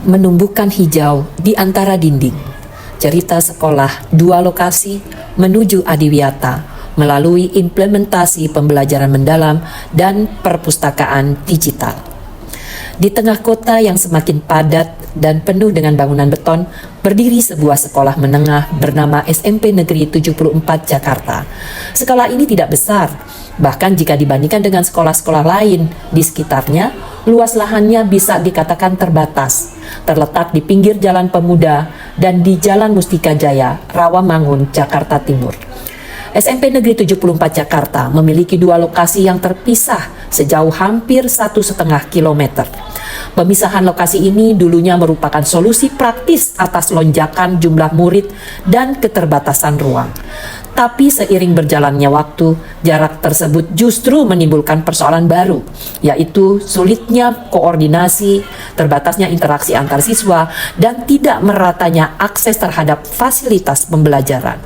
Menumbuhkan hijau di antara dinding. Cerita sekolah dua lokasi menuju adiwiyata melalui implementasi pembelajaran mendalam dan perpustakaan digital. Di tengah kota yang semakin padat dan penuh dengan bangunan beton, berdiri sebuah sekolah menengah bernama SMP Negeri 74 Jakarta. Sekolah ini tidak besar, bahkan jika dibandingkan dengan sekolah-sekolah lain di sekitarnya, luas lahannya bisa dikatakan terbatas. Terletak di pinggir Jalan Pemuda dan di Jalan Mustika Jaya, Rawamangun, Jakarta Timur. SMP Negeri 74 Jakarta memiliki dua lokasi yang terpisah sejauh hampir 1,5 kilometer. Pemisahan lokasi ini dulunya merupakan solusi praktis atas lonjakan jumlah murid dan keterbatasan ruang. Tapi seiring berjalannya waktu, jarak tersebut justru menimbulkan persoalan baru, yaitu sulitnya koordinasi, terbatasnya interaksi antar siswa, dan tidak meratanya akses terhadap fasilitas pembelajaran.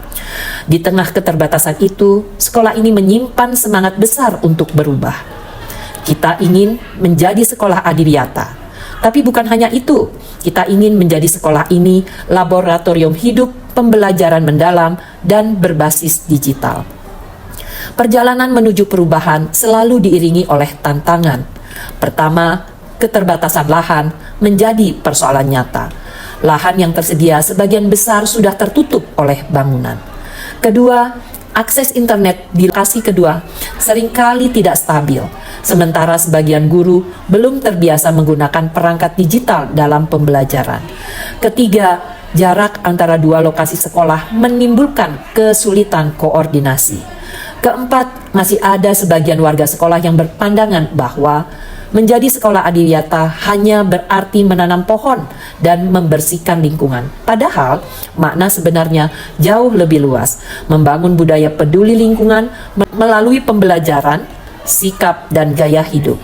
Di tengah keterbatasan itu, sekolah ini menyimpan semangat besar untuk berubah. Kita ingin menjadi sekolah adiwiyata. Tapi bukan hanya itu, kita ingin menjadi sekolah ini laboratorium hidup pembelajaran mendalam dan berbasis digital. Perjalanan menuju perubahan selalu diiringi oleh tantangan. Pertama, keterbatasan lahan menjadi persoalan nyata. Lahan yang tersedia sebagian besar sudah tertutup oleh bangunan. Kedua, akses internet di lokasi kedua seringkali tidak stabil, sementara sebagian guru belum terbiasa menggunakan perangkat digital dalam pembelajaran. Ketiga, jarak antara dua lokasi sekolah menimbulkan kesulitan koordinasi. Keempat, masih ada sebagian warga sekolah yang berpandangan bahwa menjadi sekolah adiwiyata hanya berarti menanam pohon dan membersihkan lingkungan. Padahal makna sebenarnya jauh lebih luas, membangun budaya peduli lingkungan melalui pembelajaran, sikap, dan gaya hidup.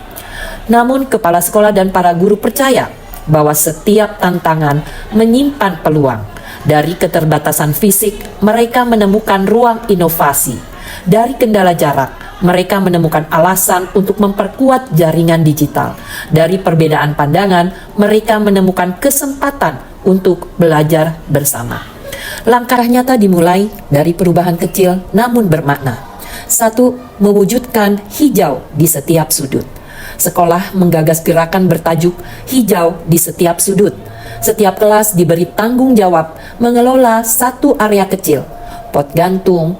Namun kepala sekolah dan para guru percaya bahwa setiap tantangan menyimpan peluang. Dari keterbatasan fisik, mereka menemukan ruang inovasi. Dari kendala jarak, mereka menemukan alasan untuk memperkuat jaringan digital. Dari perbedaan pandangan, mereka menemukan kesempatan untuk belajar bersama. Langkah nyata dimulai dari perubahan kecil namun bermakna. 1. Mewujudkan hijau di setiap sudut. Sekolah menggagas gerakan bertajuk hijau di setiap sudut. Setiap kelas diberi tanggung jawab mengelola satu area kecil, pot gantung,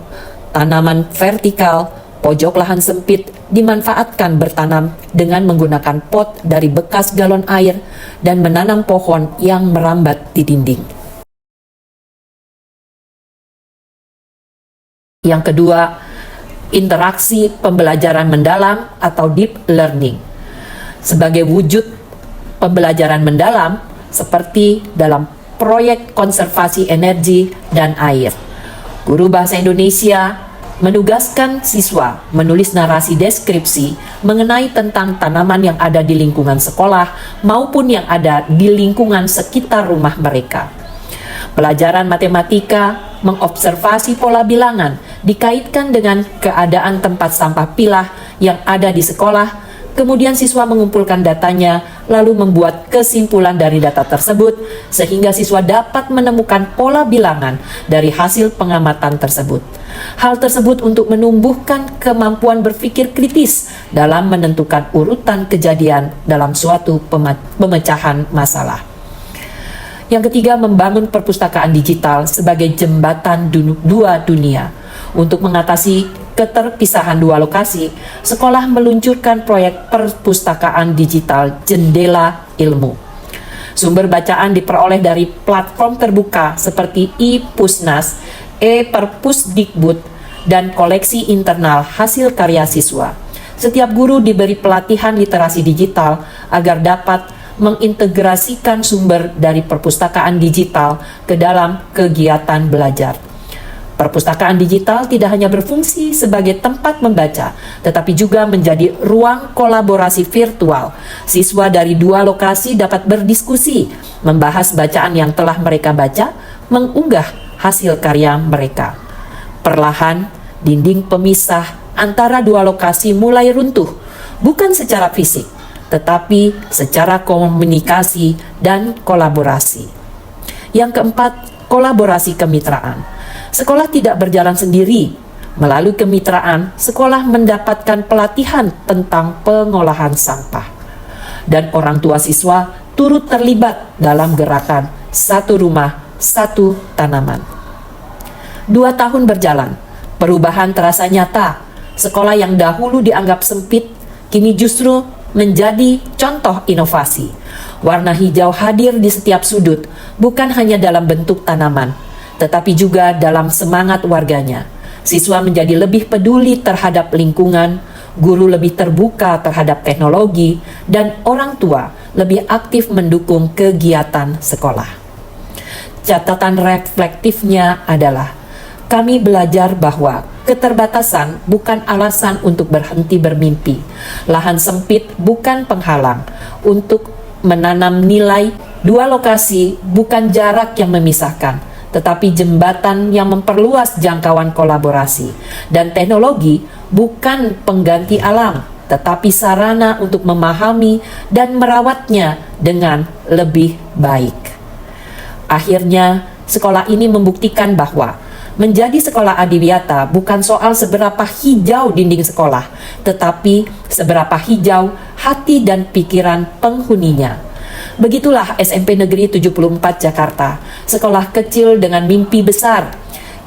tanaman vertikal, pojok lahan sempit dimanfaatkan bertanam dengan menggunakan pot dari bekas galon air dan menanam pohon yang merambat di dinding. Yang kedua, interaksi pembelajaran mendalam atau deep learning. Sebagai wujud pembelajaran mendalam seperti dalam proyek konservasi energi dan air, guru bahasa Indonesia menugaskan siswa menulis narasi deskripsi mengenai tentang tanaman yang ada di lingkungan sekolah maupun yang ada di lingkungan sekitar rumah mereka. Pelajaran matematika mengobservasi pola bilangan dikaitkan dengan keadaan tempat sampah pilah yang ada di sekolah. Kemudian siswa mengumpulkan datanya lalu membuat kesimpulan dari data tersebut sehingga siswa dapat menemukan pola bilangan dari hasil pengamatan tersebut. Hal tersebut untuk menumbuhkan kemampuan berpikir kritis dalam menentukan urutan kejadian dalam suatu pemecahan masalah. Yang ketiga, membangun perpustakaan digital sebagai jembatan dua dunia. Untuk mengatasi keterpisahan dua lokasi, sekolah meluncurkan proyek perpustakaan digital Jendela Ilmu. Sumber bacaan diperoleh dari platform terbuka seperti e-Pusnas, e-Perpusdikbud, dan koleksi internal hasil karya siswa. Setiap guru diberi pelatihan literasi digital agar dapat mengintegrasikan sumber dari perpustakaan digital ke dalam kegiatan belajar. Perpustakaan digital tidak hanya berfungsi sebagai tempat membaca, tetapi juga menjadi ruang kolaborasi virtual. Siswa dari dua lokasi dapat berdiskusi, membahas bacaan yang telah mereka baca, mengunggah hasil karya mereka. Perlahan, dinding pemisah antara dua lokasi mulai runtuh, bukan secara fisik, tetapi secara komunikasi dan kolaborasi. Yang keempat, kolaborasi kemitraan. Sekolah tidak berjalan sendiri. Melalui kemitraan, sekolah mendapatkan pelatihan tentang pengolahan sampah. Dan orang tua siswa turut terlibat dalam gerakan satu rumah, satu tanaman. 2 tahun berjalan, perubahan terasa nyata. Sekolah yang dahulu dianggap sempit, kini justru menjadi contoh inovasi. Warna hijau hadir di setiap sudut, bukan hanya dalam bentuk tanaman, tetapi juga dalam semangat warganya. Siswa menjadi lebih peduli terhadap lingkungan, guru lebih terbuka terhadap teknologi, dan orang tua lebih aktif mendukung kegiatan sekolah. Catatan reflektifnya adalah, kami belajar bahwa keterbatasan bukan alasan untuk berhenti bermimpi. Lahan sempit bukan penghalang untuk menanam nilai. 2 lokasi bukan jarak yang memisahkan, tetapi jembatan yang memperluas jangkauan kolaborasi. Dan teknologi bukan pengganti alam, tetapi sarana untuk memahami dan merawatnya dengan lebih baik. Akhirnya, sekolah ini membuktikan bahwa menjadi sekolah adiwiyata bukan soal seberapa hijau dinding sekolah, tetapi seberapa hijau hati dan pikiran penghuninya. Begitulah SMP Negeri 74 Jakarta, sekolah kecil dengan mimpi besar.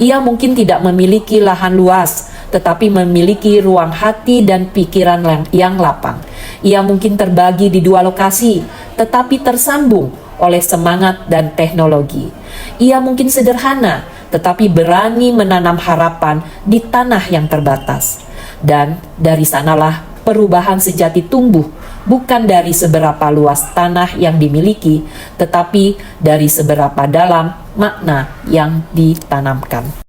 Ia mungkin tidak memiliki lahan luas, tetapi memiliki ruang hati dan pikiran yang lapang. Ia mungkin terbagi di 2 lokasi, tetapi tersambung oleh semangat dan teknologi. Ia mungkin sederhana, tetapi berani menanam harapan di tanah yang terbatas. Dan dari sanalah perubahan sejati tumbuh, bukan dari seberapa luas tanah yang dimiliki, tetapi dari seberapa dalam makna yang ditanamkan.